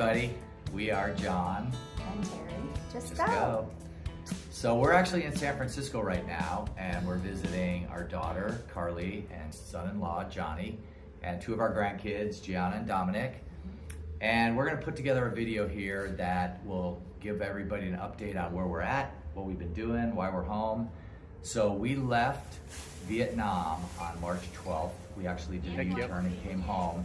everybody. We are John and Teri Just Go. So we're actually in San Francisco right now, and we're visiting our daughter, Carly, and son-in-law, Johnny, and two of our grandkids, Gianna and Dominic. And we're gonna put together a video here that will give everybody an update on where we're at, what we've been doing, why we're home. So we left Vietnam on March 12th. We actually did a U-turn and came home.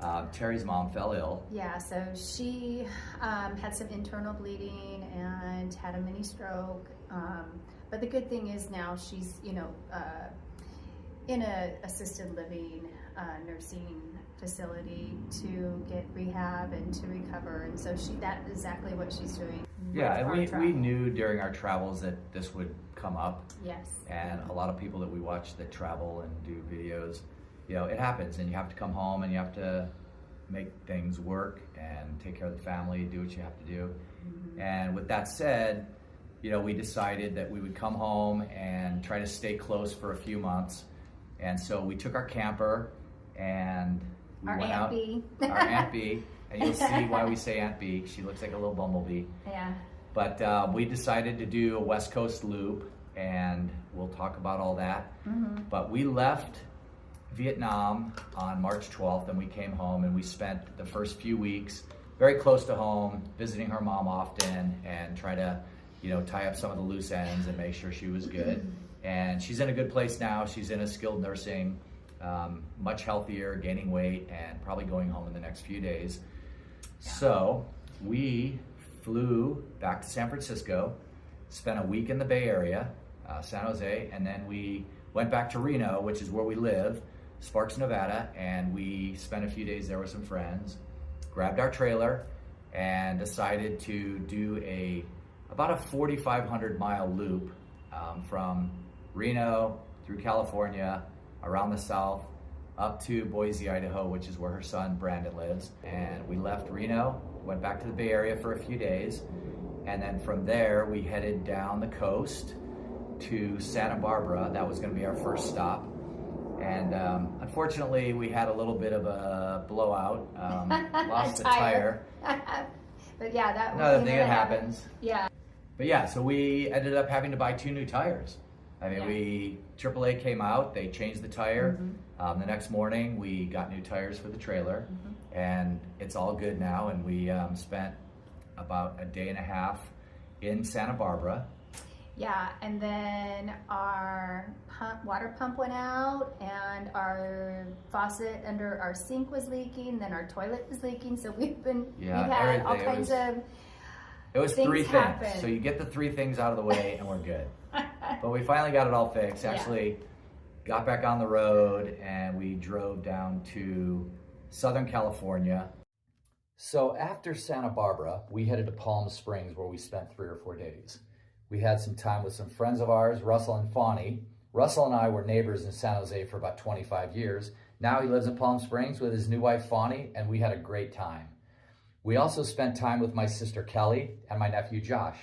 Teri's mom fell ill. Yeah, so she had some internal bleeding and had a mini stroke. But the good thing is now she's, in a assisted living nursing facility to get rehab and to recover. And so that's exactly what she's doing. Yeah, and we knew during our travels that this would come up. Yes. And a lot of people that we watch that travel and do videos, it happens, and you have to come home and you have to make things work and take care of the family, do what you have to do. Mm-hmm. And with that said, we decided that we would come home and try to stay close for a few months. And so we took our camper and we went out. Our Aunt B. And you'll see why we say Aunt B. She looks like a little bumblebee. Yeah. But we decided to do a West Coast loop, and we'll talk about all that. Mm-hmm. But we left Vietnam on March 12th, and we came home, and we spent the first few weeks very close to home, visiting her mom often, and try to, tie up some of the loose ends and make sure she was good. And she's in a good place now. She's in a skilled nursing, much healthier, gaining weight, and probably going home in the next few days. So we flew back to San Francisco, spent a week in the Bay Area, San Jose, and then we went back to Reno, which is where we live, Sparks, Nevada, and we spent a few days there with some friends, grabbed our trailer, and decided to do about a 4,500 mile loop from Reno through California, around the south, up to Boise, Idaho, which is where her son Brandon lives. And we left Reno, went back to the Bay Area for a few days, and then from there we headed down the coast to Santa Barbara. That was going to be our first stop. And unfortunately, we had a little bit of a blowout, lost a tire. But yeah, that was another thing that happens. Yeah. But yeah, so we ended up having to buy 2 new tires. I mean, AAA came out, they changed the tire. Mm-hmm. The next morning, we got new tires for the trailer, and it's all good now. And we spent about a day and a half in Santa Barbara. Yeah, and then our water pump went out, and our faucet under our sink was leaking, then our toilet was leaking, so we've had all kinds of It was things 3 happen. things, so you get the 3 things out of the way and we're good. But we finally got it all fixed. Actually, got back on the road, and we drove down to Southern California. So after Santa Barbara, we headed to Palm Springs, where we spent 3 or 4 days. We had some time with some friends of ours, Russell and Fawny. Russell and I were neighbors in San Jose for about 25 years. Now he lives in Palm Springs with his new wife, Fawny, and we had a great time. We also spent time with my sister, Kelly, and my nephew, Josh.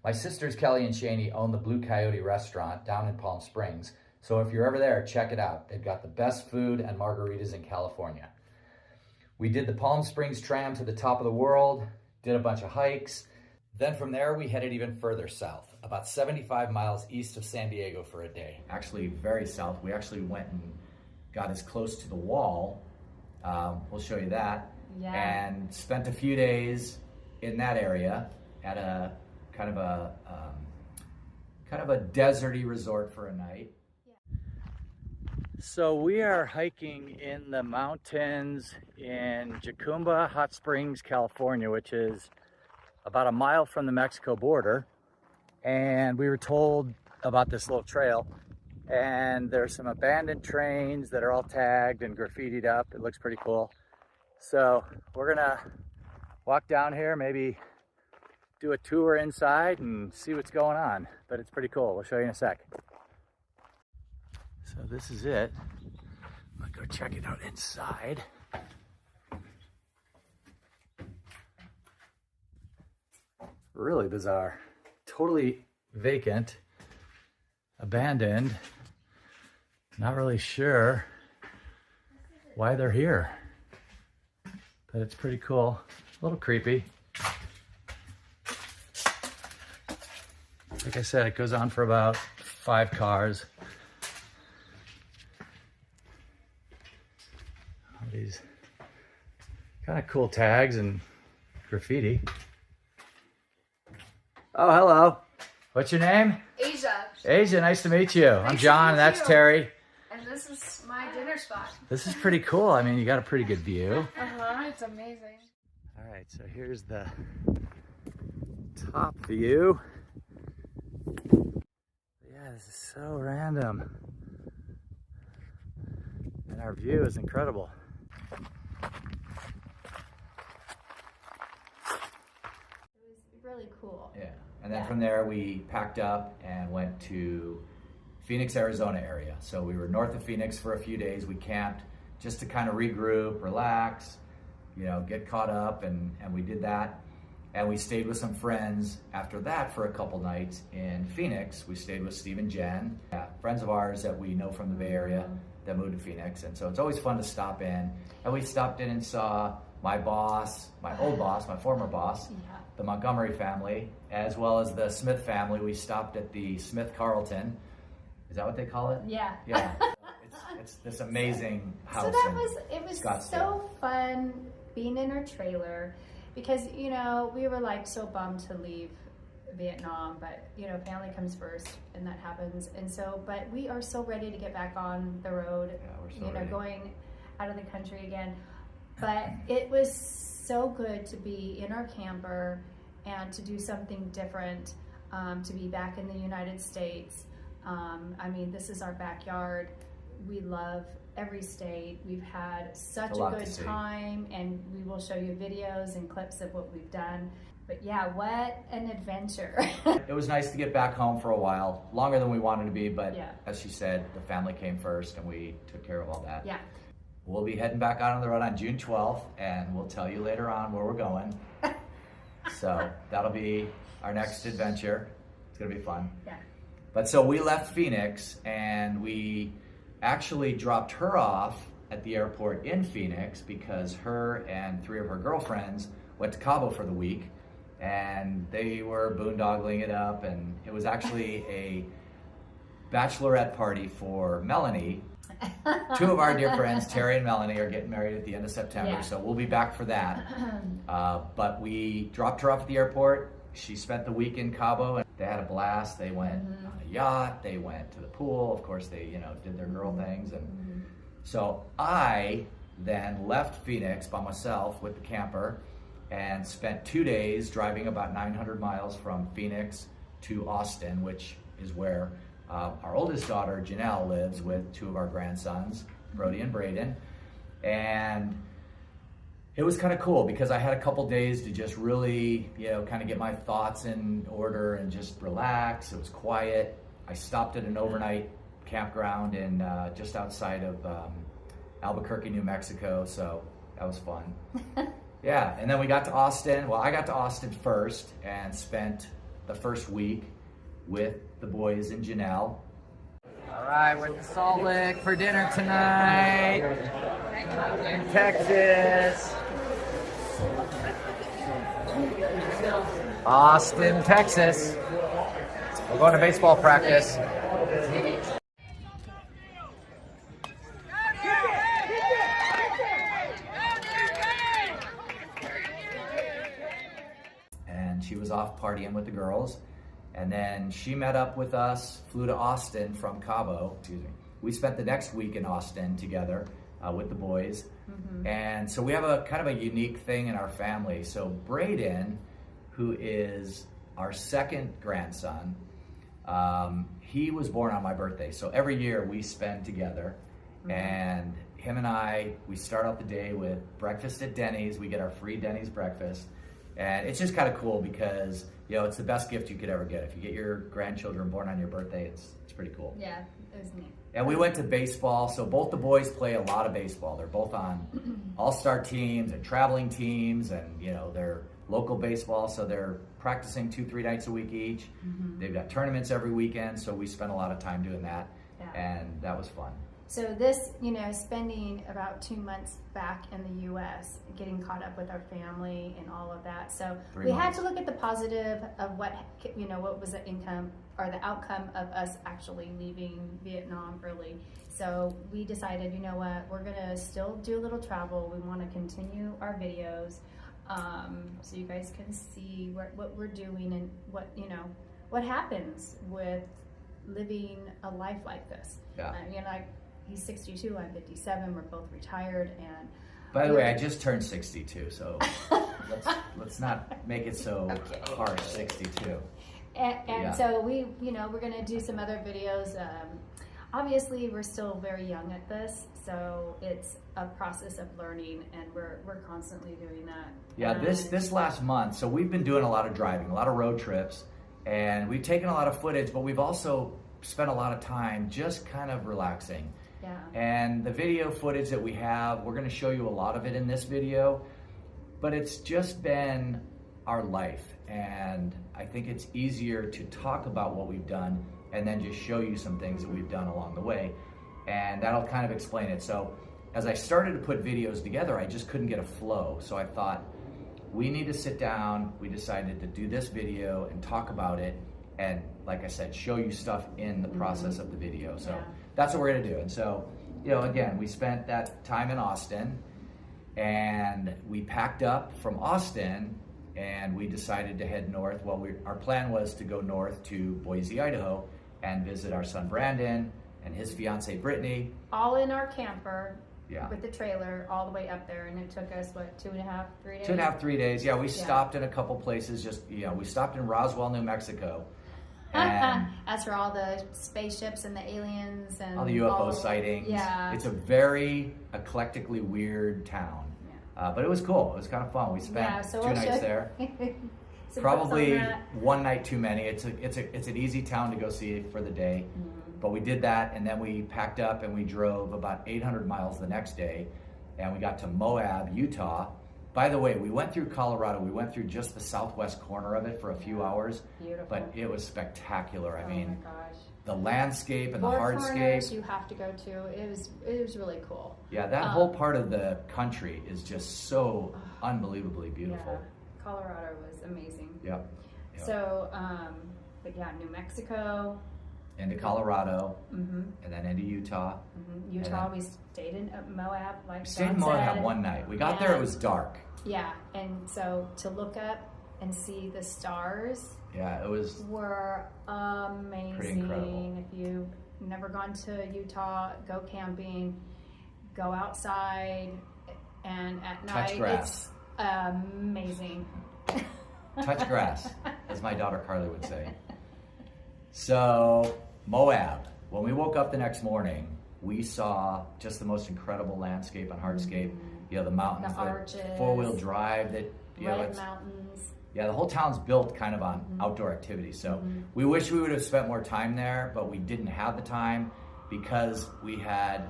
My sisters, Kelly and Shani, own the Blue Coyote restaurant down in Palm Springs. So if you're ever there, check it out. They've got the best food and margaritas in California. We did the Palm Springs tram to the top of the world, did a bunch of hikes. Then from there, we headed even further south, about 75 miles east of San Diego for a day. Actually, very south. We actually went and got as close to the wall. We'll show you that. Yeah. And spent a few days in that area at a kind of a deserty resort for a night. So we are hiking in the mountains in Jacumba Hot Springs, California, which is about a mile from the Mexico border. And we were told about this little trail, and there's some abandoned trains that are all tagged and graffitied up. It looks pretty cool. So we're gonna walk down here, maybe do a tour inside and see what's going on, but it's pretty cool. We'll show you in a sec. So this is it. I'll go check it out inside. Really bizarre. Totally vacant, abandoned. Not really sure why they're here, but it's pretty cool. A little creepy. Like I said, it goes on for about 5 cars. All these kind of cool tags and graffiti. Oh, hello. What's your name? Asia. Asia, nice to meet you. I'm John, and that's Terry. And this is my dinner spot. This is pretty cool. I mean, you got a pretty good view. It's amazing. All right, so here's the top view. Yeah, this is so random. And our view is incredible. It was really cool. Yeah, and then from there we packed up and went to Phoenix, Arizona area. So we were north of Phoenix for a few days. We camped just to kind of regroup, relax, you know, get caught up, and we did that. And we stayed with some friends after that for a couple nights in Phoenix. We stayed with Steve and Jen, friends of ours that we know from the Bay Area that moved to Phoenix. And so it's always fun to stop in. And we stopped in and saw my boss, my old boss, my former boss, the Montgomery family, as well as the Smith family. We stopped at the Smith Carlton. Is that what they call it? Yeah. Yeah. It's this amazing house. So it was Scottsdale. so fun being in our trailer, because, you know, we were like so bummed to leave Vietnam, but, you know, family comes first and that happens. And so, but we are so ready to get back on the road, Yeah, we're so ready. Going out of the country again. But it was so good to be in our camper and to do something different, to be back in the United States. I mean, this is our backyard. We love every state. We've had such a good time, and we will show you videos and clips of what we've done. But yeah, what an adventure. It was nice to get back home for a while, longer than we wanted to be, but Yeah. as she said, the family came first and we took care of all that. Yeah. We'll be heading back out on the road on June 12th, and we'll tell you later on where we're going. So that'll be our next adventure. It's gonna be fun. Yeah. But so we left Phoenix, and we actually dropped her off at the airport in Phoenix because her and 3 of her girlfriends went to Cabo for the week, and they were boondoggling it up, and it was actually a bachelorette party for Melanie. 2 of our dear friends, Terry and Melanie, are getting married at the end of September, Yeah. so we'll be back for that. But we dropped her off at the airport. She spent the week in Cabo, and they had a blast. They went on a yacht, they went to the pool. Of course, they, you know, did their girl things. And so I then left Phoenix by myself with the camper and spent 2 days driving about 900 miles from Phoenix to Austin, which is where our oldest daughter, Janelle, lives with 2 of our grandsons, Brody and Braden. And it was kind of cool because I had a couple days to just really, you know, kind of get my thoughts in order and just relax. It was quiet. I stopped at an overnight campground in just outside of Albuquerque, New Mexico, so that was fun. Yeah, and then we got to Austin. Well, I got to Austin first and spent the first week with the boys and Janelle. All right, we're in Salt Lake for dinner tonight in Texas. Austin, Texas. We're going to baseball practice. And she was off partying with the girls. And then she met up with us, flew to Austin from Cabo, We spent the next week in Austin together with the boys. And so we have a kind of a unique thing in our family. So Braden, who is our second grandson, he was born on my birthday. So every year we spend together. And him and I, we start out the day with breakfast at Denny's. We get our free Denny's breakfast. And it's just kind of cool because, you know, it's the best gift you could ever get. If you get your grandchildren born on your birthday, it's pretty cool. Yeah, it was neat. And we went to baseball. So both the boys play a lot of baseball. They're both on all-star teams and traveling teams, and, you know, they're local baseball. So they're practicing 2-3 nights a week each. They've got tournaments every weekend. So we spent a lot of time doing that. Yeah. And that was fun. So this, spending about 2 months back in the U.S., getting caught up with our family and all of that. So we had to look at the positive of what was the income or the outcome of us actually leaving Vietnam early. So we decided, you know what, we're gonna still do a little travel. We want to continue our videos, so you guys can see what we're doing and what happens with living a life like this. Yeah. He's 62, I'm 57, we're both retired, and by the way, I just turned 62, so let's not make it so harsh. 62. And so we're gonna do some other videos. Obviously, we're still very young at this, so it's a process of learning, and we're constantly doing that. Yeah, this last month, so we've been doing a lot of driving, a lot of road trips, and we've taken a lot of footage, but we've also spent a lot of time just kind of relaxing. Yeah. And the video footage that we have, we're going to show you a lot of it in this video, but it's just been our life, and I think it's easier to talk about what we've done and then just show you some things that we've done along the way, and that'll kind of explain it. So as I started to put videos together, I just couldn't get a flow, so I thought we need to sit down. We decided to do this video and talk about it, and like I said, show you stuff in the process of the video. So that's what we're gonna do. And so, again, we spent that time in Austin, and we packed up from Austin, and we decided to head north. Well, our plan was to go north to Boise, Idaho, and visit our son Brandon and his fiancee Brittany. All in our camper. Yeah. With the trailer all the way up there, and it took us 2.5, 3 days. 2.5, 3 days. Yeah, we stopped in a couple places. We stopped in Roswell, New Mexico. And as for all the spaceships and the aliens and all the UFO sightings. Yeah. It's a very eclectically weird town. Yeah. But it was cool. It was kind of fun. We spent 2 nights there. Probably one night too many. It's an easy town to go see for the day. Mm-hmm. But we did that, and then we packed up and we drove about 800 miles the next day, and we got to Moab, Utah. By the way, we went through Colorado. We went through just the southwest corner of it for a few hours. Beautiful. But it was spectacular. I mean, my gosh. The landscape and the hardscape. Corners you have to go to. It was really cool. Yeah, that whole part of the country is just so unbelievably beautiful. Yeah, Colorado was amazing. Yep. So, but yeah, New Mexico. Into Colorado, mm-hmm. and then into Utah. Mm-hmm. Utah, we stayed in Moab, like we stayed in Moab one night. We got there, it was dark. Yeah, and so to look up and see the stars. Yeah, it were amazing. Pretty incredible. If you've never gone to Utah, go camping, go outside, and at night, touch grass. It's amazing. Touch grass, as my daughter Carly would say. So, Moab, when we woke up the next morning, we saw just the most incredible landscape and hardscape. Mm-hmm. The mountains, the arches, four-wheel drive, red mountains. Yeah, the whole town's built kind of on outdoor activities. So we wish we would have spent more time there, but we didn't have the time because we had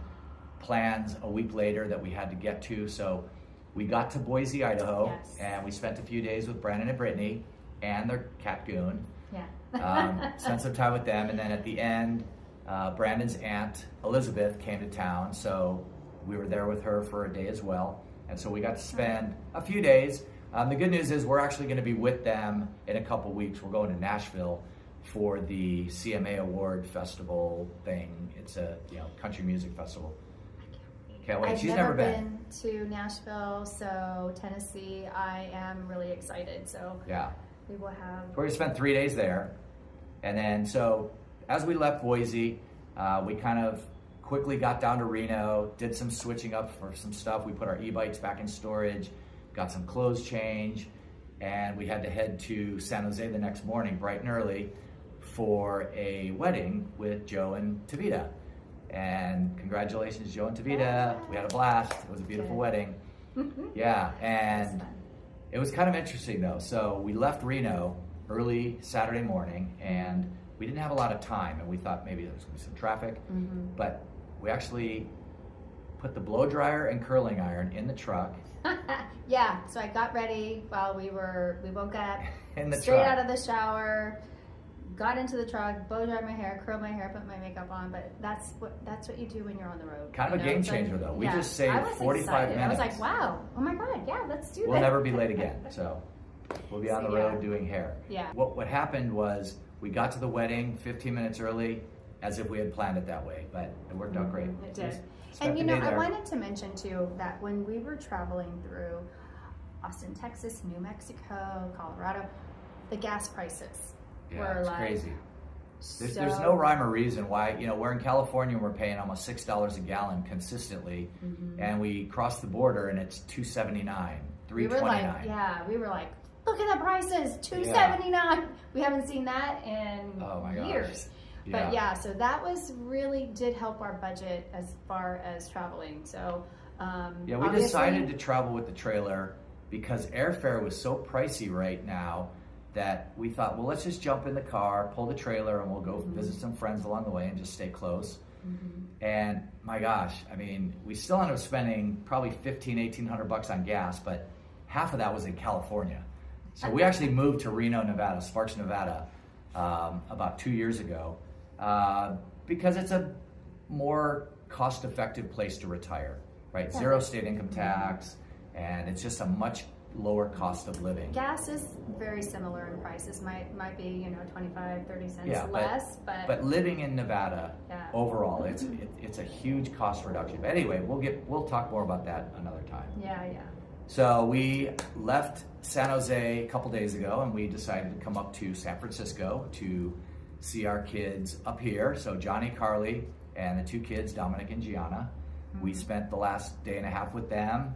plans a week later that we had to get to. So we got to Boise, Idaho, and we spent a few days with Brandon and Brittany and their cat Goon. Yeah. Spent some time with them, and then at the end, Brandon's aunt Elizabeth came to town, so we were there with her for a day as well, and so we got to spend a few days. The good news is we're actually going to be with them in a couple weeks. We're going to Nashville for the CMA Award Festival thing. It's a country music festival. Can't wait. She's never been to Nashville, so Tennessee. I am really excited. So yeah. We will have. We're going to spend 3 days there. And then, so as we left Boise, we kind of quickly got down to Reno, did some switching up for some stuff. We put our e-bikes back in storage, got some clothes change, and we had to head to San Jose the next morning, bright and early, for a wedding with Joe and Tavita. And congratulations, Joe and Tavita. We had a blast. It was a beautiful wedding. Yeah, and it was kind of interesting though. So we left Reno early Saturday morning, and we didn't have a lot of time, and we thought maybe there was going to be some traffic, but we actually put the blow dryer and curling iron in the truck. Yeah, so I got ready while we woke up in the straight truck. out of the shower, got into the truck, blow dried my hair, curled my hair, put my makeup on. But that's what you do when you're on the road. Kind of a game changer, though. We just saved 45 minutes. I was like, wow, oh my God, yeah, let's do that. We'll never be late again. So we'll be on the road doing hair. Yeah. What happened was we got to the wedding 15 minutes early, as if we had planned it that way, but it worked out great. It did. And I wanted to mention too that when we were traveling through Austin, Texas, New Mexico, Colorado, the gas prices were like crazy. There's no rhyme or reason why, we're in California and we're paying almost $6 a gallon consistently, and we cross the border and it's $2.79, $3.29. We were like, look at the prices, $2.79. We haven't seen that in years. But so that did help our budget as far as traveling. So we decided to travel with the trailer because airfare was so pricey right now that we thought, well, let's just jump in the car, pull the trailer, and we'll go visit some friends along the way and just stay close. And my gosh, I mean, we still ended up spending probably $1,800 on gas, but half of that was in California. So we actually moved to Reno, Nevada, Sparks, Nevada, about 2 years ago, because it's a more cost-effective place to retire, right? Zero state income tax, and it's just a much lower cost of living. Gas is very similar in prices. Might be 25-30 cents less, but living in Nevada overall, it's a huge cost reduction. But anyway, we'll talk more about that another time. Yeah. So we left San Jose a couple days ago, and we decided to come up to San Francisco to see our kids up here. So Johnny, Carly, and the two kids, Dominic and Gianna. We spent the last day and a half with them,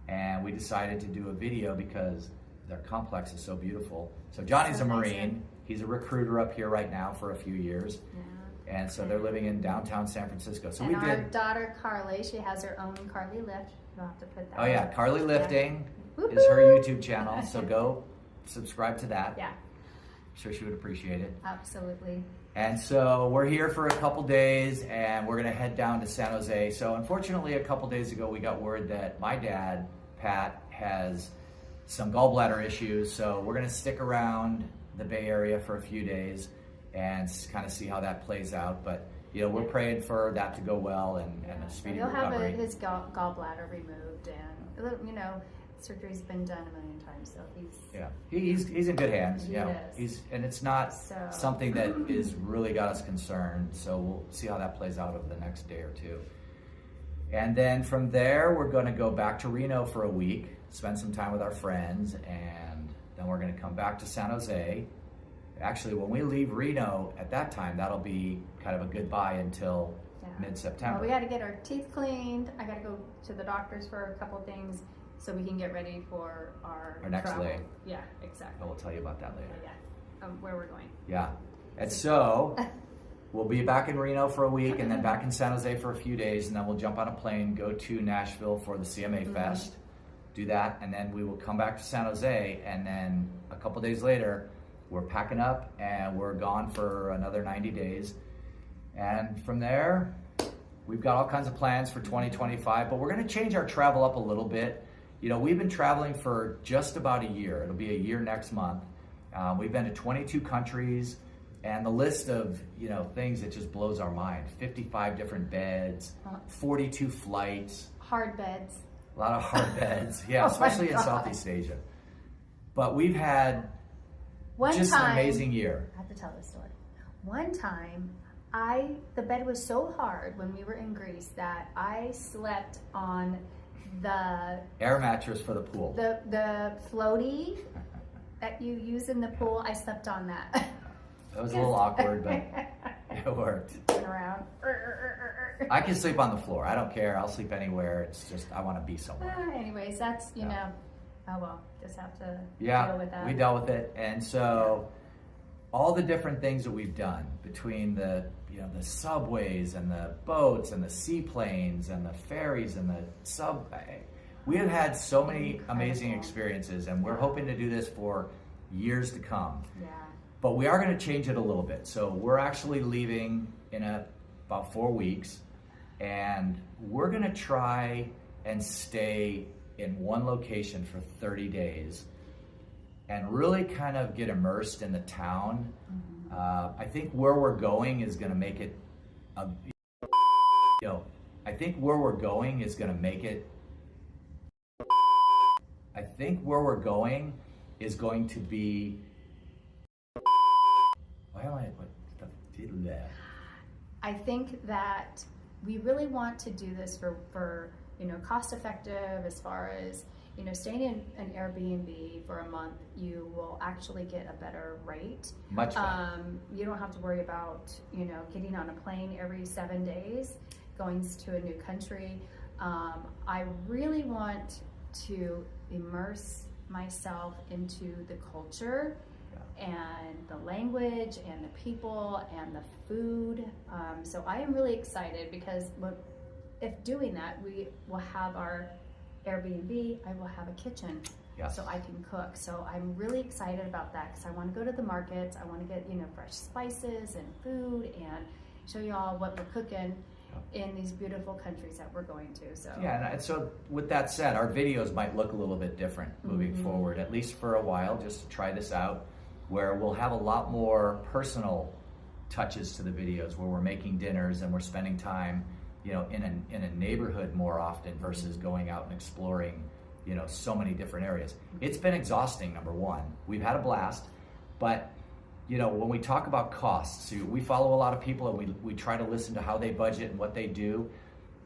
and we decided to do a video because their complex is so beautiful. So Johnny's a Marine. He's a recruiter up here right now for a few years. Yeah. And so they're living in downtown San Francisco. So our daughter Carly, she has her own Carly Lift. You'll have to put that. Oh yeah, Carly Lifting is her YouTube channel. So go subscribe to that. Yeah. I'm sure she would appreciate it. Absolutely. And so we're here for a couple days, and we're gonna head down to San Jose. So unfortunately, a couple days ago, we got word that my dad, Pat, has some gallbladder issues. So we're gonna stick around the Bay Area for a few days and kind of see how that plays out. But we're praying for that to go well and a speedy recovery. He'll have his gallbladder removed, and surgery's been done a million times, so he's in good hands. He and it's not something that is really got us concerned. So we'll see how that plays out over the next day or two. And then from there, we're going to go back to Reno for a week, spend some time with our friends, and then we're going to come back to San Jose. Actually, when we leave Reno at that time, that'll be kind of a goodbye until mid-September. Well, we got to get our teeth cleaned. I got to go to the doctors for a couple things so we can get ready for our next travel. leg. Yeah, exactly. We'll tell you about that later. Where we're going. Yeah. And so we'll be back in Reno for a week and then back in San Jose for a few days, and then we'll jump on a plane, go to Nashville for the CMA Fest, do that, and then we will come back to San Jose, and then a couple days later, we're packing up and we're gone for another 90 days. And from there, we've got all kinds of plans for 2025, but we're going to change our travel up a little bit. We've been traveling for just about a year. It'll be a year next month. We've been to 22 countries, and the list of, things that just blows our mind. 55 different beds, 42 flights. Hard beds. A lot of hard beds. Yeah, especially in Southeast Asia. But we've had an amazing year. I have to tell this story. One time, the bed was so hard when we were in Greece that I slept on the air mattress for the pool. The floaty that you use in the pool, I slept on that. That was a little awkward, but it worked. Around. I can sleep on the floor. I don't care. I'll sleep anywhere. It's just I want to be somewhere. Anyways, that's oh well, just have to deal with that. We dealt with it, and so all the different things that we've done between the subways and the boats and the seaplanes and the ferries and the we have had so many amazing experiences, and we're hoping to do this for years to come. Yeah. But we are going to change it a little bit. So we're actually leaving in about 4 weeks, and we're going to try and stay in one location for 30 days. and really kind of get immersed in the town. I think where we're going is going to make it, I think where we're going is going to make it, I think where we're going is going to be, why am I, what the, I think that we really want to do this for cost effective, as far as, staying in an Airbnb for a month, you will actually get a better rate. Much better. You don't have to worry about, getting on a plane every 7 days, going to a new country. I really want to immerse myself into the culture and the language and the people and the food. So I am really excited, because if doing that, we will have our Airbnb, I will have a kitchen, so I can cook. So I'm really excited about that, because I want to go to the markets. I want to get fresh spices and food and show you all what we're cooking in these beautiful countries that we're going to. So and so with that said, our videos might look a little bit different moving forward, at least for a while, just to try this out, where we'll have a lot more personal touches to the videos, where we're making dinners and we're spending time in a neighborhood more often versus going out and exploring so many different areas. It's been exhausting, number one. We've had a blast, but when we talk about costs, we follow a lot of people, and we try to listen to how they budget and what they do.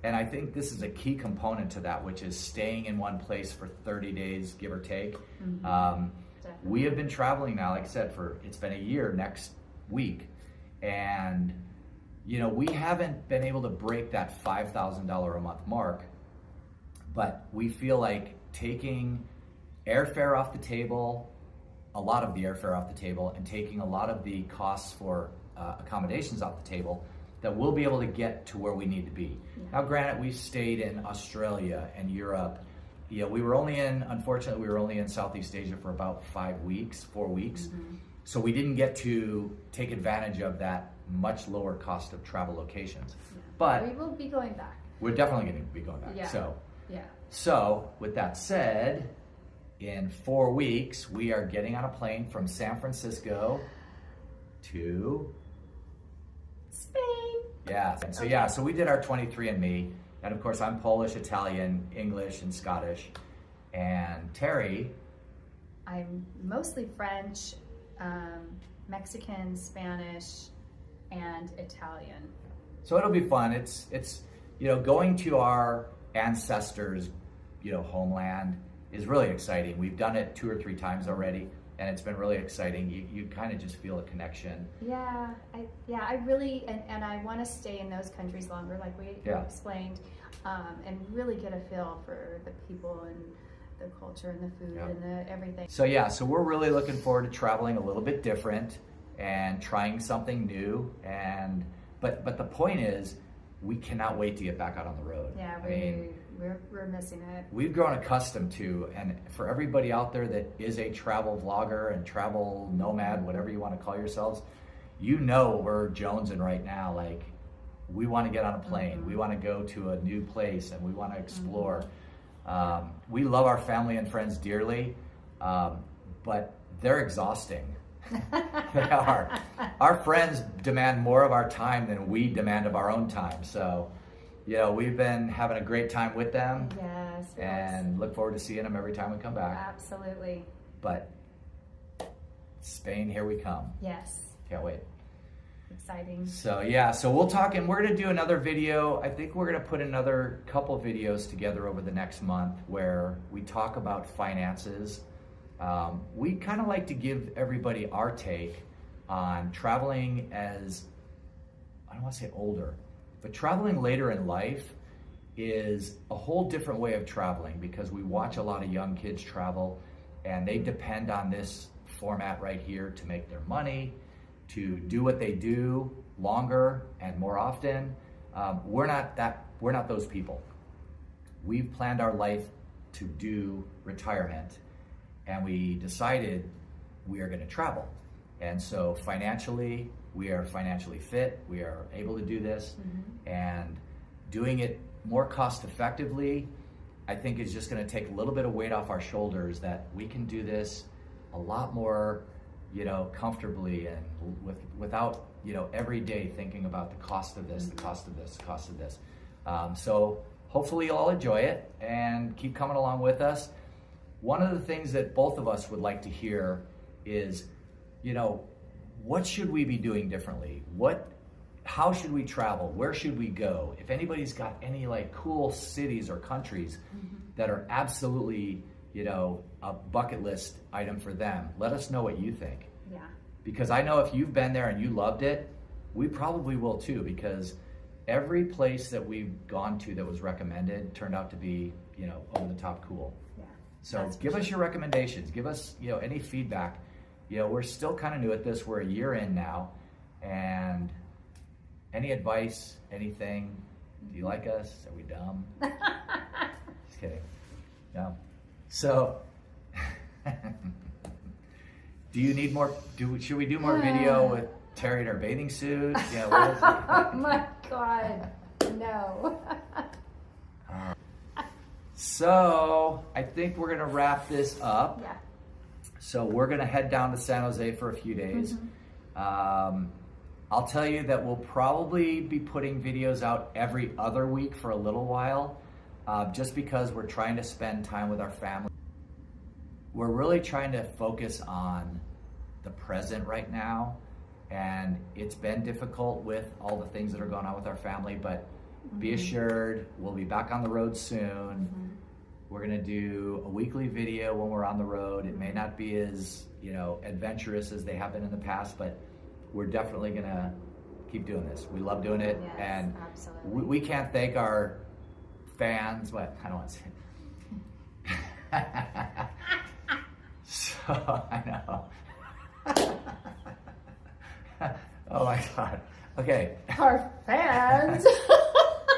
And I think this is a key component to that, which is staying in one place for 30 days, give or take. We have been traveling now, like I said, it's been a year next week. And we haven't been able to break that $5,000 a month mark, but we feel like taking airfare off the table, a lot of the airfare off the table, and taking a lot of the costs for accommodations off the table, that we'll be able to get to where we need to be. Now, granted, we've stayed in Australia and Europe. Unfortunately, we were only in Southeast Asia for about 4 weeks. So we didn't get to take advantage of that much lower cost of travel locations. But we will be going back. We're definitely going to be going back. So with that said, in 4 weeks, we are getting on a plane from San Francisco to Spain. So we did our 23andMe, and of course I'm Polish, Italian, English, and Scottish. And Teri, I'm mostly French, Mexican, Spanish, and Italian. So it'll be fun. It's going to our ancestors' homeland is really exciting. We've done it 2 or 3 times already, and it's been really exciting. You kind of just feel a connection. I really, and I want to stay in those countries longer, like we explained, and really get a feel for the people and the culture and the food and the everything. So we're really looking forward to traveling a little bit different and trying something new. But the point is, we cannot wait to get back out on the road. We're missing it. We've grown accustomed to, and for everybody out there that is a travel vlogger and travel nomad, whatever you want to call yourselves, we're jonesing right now. Like, we want to get on a plane. We want to go to a new place, and we want to explore. We love our family and friends dearly, but they're exhausting. They are. Our friends demand more of our time than we demand of our own time. So, we've been having a great time with them. Yes. And look forward to seeing them every time we come back. Absolutely. But Spain, here we come. Yes. Can't wait. Exciting. So we'll talk, and we're going to do another video. I think we're going to put another couple videos together over the next month where we talk about finances. We kind of like to give everybody our take on traveling as, I don't want to say older, but traveling later in life is a whole different way of traveling, because we watch a lot of young kids travel, and they depend on this format right here to make their money, to do what they do longer and more often. We're not those people. We've planned our life to do retirement, and we decided we are going to travel. And so financially, we are financially fit. We are able to do this, and doing it more cost effectively, I think, is just going to take a little bit of weight off our shoulders, that we can do this a lot more, comfortably and without, every day thinking about the cost of this, the cost of this, the cost of this. So hopefully you'll all enjoy it and keep coming along with us. One of the things that both of us would like to hear is, what should we be doing differently? How should we travel? Where should we go? If anybody's got any cool cities or countries that are absolutely, a bucket list item for them, let us know what you think. Yeah. Because I know if you've been there and you loved it, we probably will too, because every place that we've gone to that was recommended turned out to be, over the top cool. Yeah. So give us your recommendations. Give us, any feedback. We're still kind of new at this. We're a year in now. And any advice, anything? Do you like us? Are we dumb? Just kidding. No. So, do you need more? Should we do more video with Terry in her bathing suit? What is it? Oh my God, no. So I think we're gonna wrap this up. Yeah. So we're gonna head down to San Jose for a few days. I'll tell you that we'll probably be putting videos out every other week for a little while, just because we're trying to spend time with our family. We're really trying to focus on the present right now, and it's been difficult with all the things that are going on with our family, but be assured we'll be back on the road soon. We're gonna do a weekly video when we're on the road. It may not be as adventurous as they have been in the past, but we're definitely gonna keep doing this. We love doing it, Yes, and absolutely. we can't thank our fans. What? I don't want to say. So I know. Oh my God. Okay. Our fans.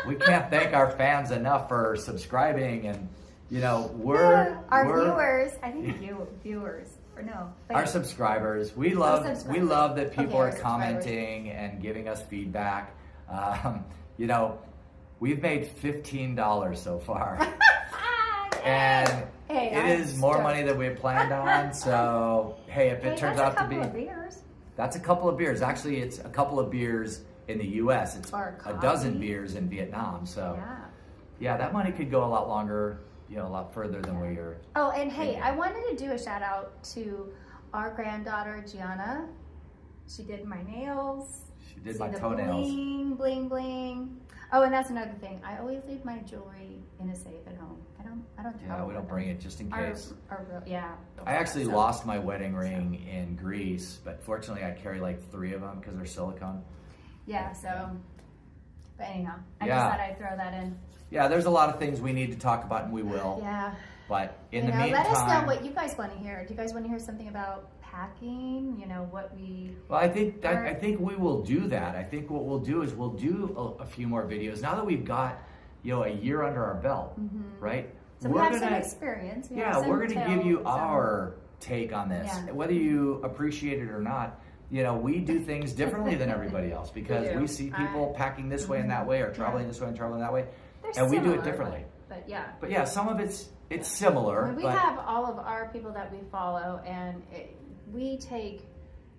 We can't thank our fans enough for subscribing, and we're viewers. I think viewers. Or no. Our subscribers. We love that people are our commenting and giving us feedback. We've made $15 so far. And it is more money than we had planned on. So hey, if it turns out to be, that's a couple of beers. Actually, it's a couple of beers in the US. It's a dozen beers in Vietnam. So yeah, that money could go a lot longer, a lot further than we are. Oh, and hey, I wanted to do a shout out to our granddaughter, Gianna. She did my nails. She did my toenails. Bling, bling, bling. Oh, and that's another thing. I always leave my jewelry in a safe at home. I don't travel. Yeah, we don't bring it just in case. I actually lost my wedding ring in Greece, but fortunately I carry 3 of them because they're silicone. Yeah, so, but anyhow, I just thought I'd throw that in. Yeah, there's a lot of things we need to talk about, and we will. Yeah. But in the meantime, let us know what you guys want to hear. Do you guys want to hear something about packing? What we... Well, I think we will do that. I think what we'll do is we'll do a few more videos. Now that we've got, a year under our belt, right? So we have some experience. We're going to give you our take on this. Yeah. Whether you appreciate it or not, we do things differently than everybody else because we see people packing this way and that way, or traveling this way and traveling that way. And we do it differently. But yeah. But yeah, some of it's similar. We have all of our people that we follow, and we take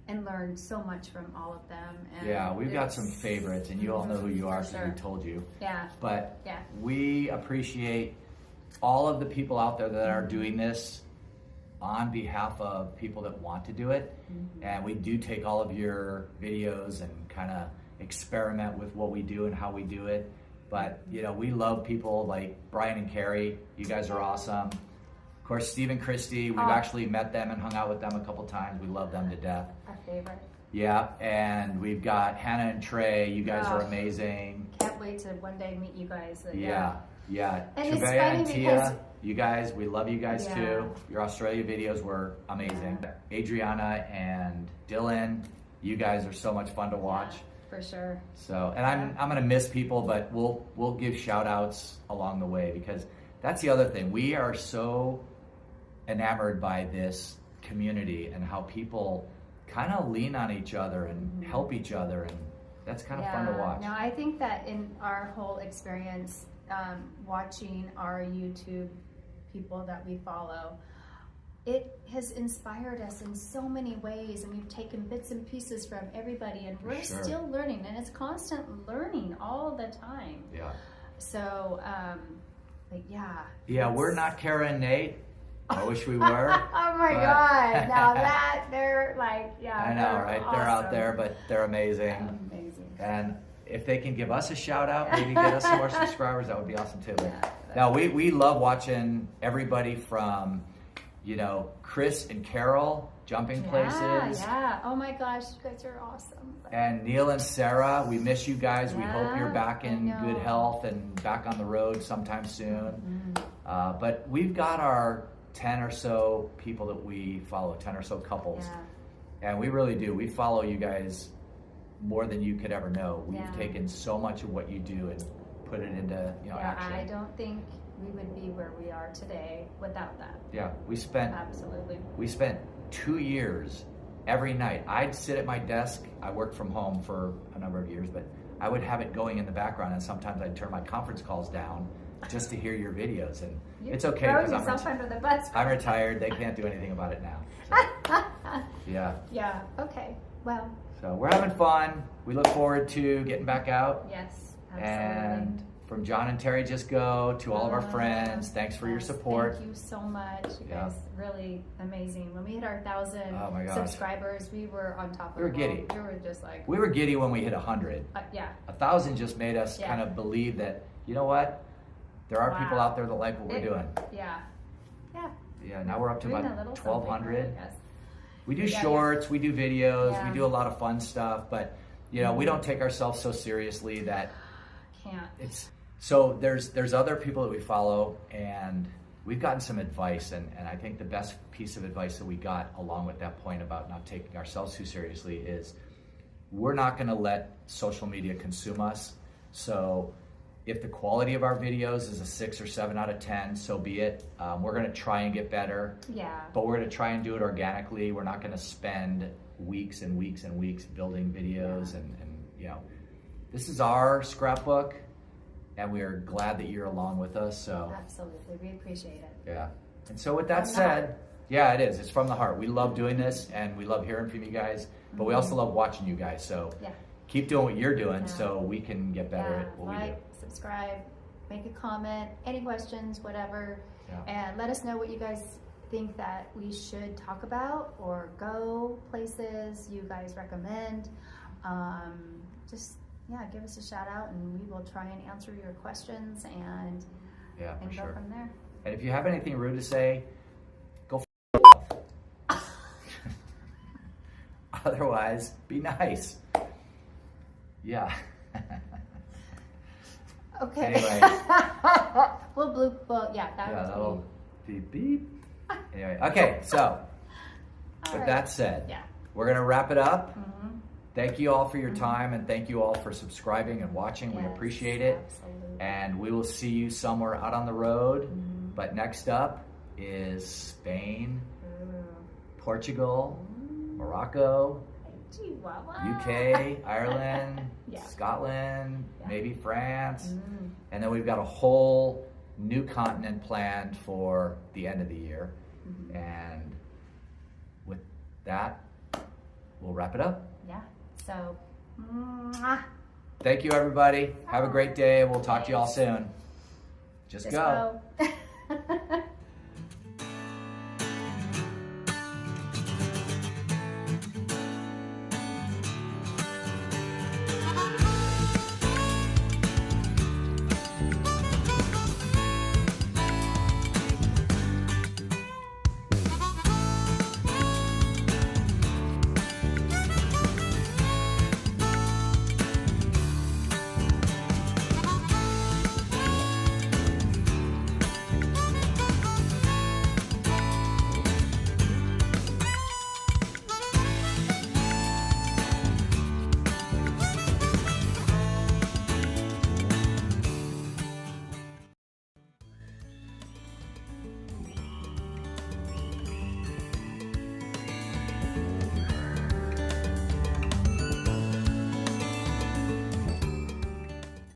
and learn so much from all of them. And we've got some favorites, and you all know who you are because we told you. Yeah. But we appreciate all of the people out there that are doing this on behalf of people that want to do it. And we do take all of your videos and kind of experiment with what we do and how we do it. But, we love people like Brian and Carrie. You guys are awesome. Of course, Steve and Christy, we've actually met them and hung out with them a couple times. We love them to death. Our favorite. Yeah, and we've got Hannah and Trey. You guys are amazing. Can't wait to one day meet you guys. Yeah. And Trevea and Tia, you guys, we love you guys too. Your Australia videos were amazing. Adriana and Dylan, you guys are so much fun to watch. For sure. So, and I'm gonna miss people, but we'll give shout outs along the way, because that's the other thing. We are so enamored by this community and how people kind of lean on each other and help each other, and that's kind of fun to watch. No, I think that in our whole experience, watching our YouTube people that we follow, it has inspired us in so many ways, and we've taken bits and pieces from everybody, and we're still learning, and it's constant learning all the time. Yeah. So, but yeah. Yeah, we're not Kara and Nate. I wish we were. Oh my God! Now that they're like, yeah. I know, right? Awesome. They're out there, but they're amazing. Amazing. And if they can give us a shout out, maybe get us some more subscribers, that would be awesome too. Yeah, now we love watching everybody from, you know, Chris and Carol jumping places. Yeah. Oh my gosh, you guys are awesome. And Neil and Sarah, we miss you guys. We hope you're back in good health and back on the road sometime soon. Mm-hmm. But we've got our 10 or so people that we follow, 10 or so couples. Yeah. And we really do. We follow you guys more than you could ever know. We've taken so much of what you do and put it into, you know, action. I don't think we would be where we are today without that. Yeah, we spent 2 years every night. I'd sit at my desk. I worked from home for a number of years, but I would have it going in the background, and sometimes I'd turn my conference calls down just to hear your videos. And it's okay because I'm retired. They can't do anything about it now. So, yeah. Yeah. Okay. Well. So we're having fun. We look forward to getting back out. Yes. Absolutely. And from John and Teri JustGo to all of our friends, thanks for your support. Thank you so much. You guys, really amazing. When we hit our 1,000 subscribers, we were on top of it. We were giddy. We were just like... We were giddy when we hit 100. Yeah. 1,000 just made us kind of believe that, you know what? There are people out there that like what we're doing. Yeah. Yeah. Yeah, now we're up to about 1,200. Yes. We do shorts, we do videos, we do a lot of fun stuff, but, you know, we don't take ourselves so seriously that... It's... So there's other people that we follow, and we've gotten some advice, and I think the best piece of advice that we got along with that point about not taking ourselves too seriously is we're not going to let social media consume us. So if the quality of our videos is a 6 or 7 out of 10, so be it. We're going to try and get better, but we're going to try and do it organically. We're not going to spend weeks and weeks and weeks building videos, and you know, this is our scrapbook. And we are glad that you're along with us. So absolutely, we appreciate it. Yeah. And so with that said, yeah, it is. It's from the heart. We love doing this, and we love hearing from you guys, but we also love watching you guys. So keep doing what you're doing, so we can get better at what we do. Subscribe, make a comment, any questions, whatever, and let us know what you guys think that we should talk about or go places you guys recommend. Give us a shout out, and we will try and answer your questions and go from there. And if you have anything rude to say, go f*** Otherwise, be nice. Yeah. Okay. Anyway. We'll bloop. Well, that'll be beep. Anyway, okay. So, with that said, we're gonna wrap it up. Thank you all for your time, and thank you all for subscribing and watching. We appreciate it. Absolutely. And we will see you somewhere out on the road. But next up is Spain, Portugal, Morocco, UK, Ireland, Scotland, maybe France. And then we've got a whole new continent planned for the end of the year. And with that, we'll wrap it up. Yeah. So, thank you, everybody. Have a great day. We'll talk to you all soon. Just go.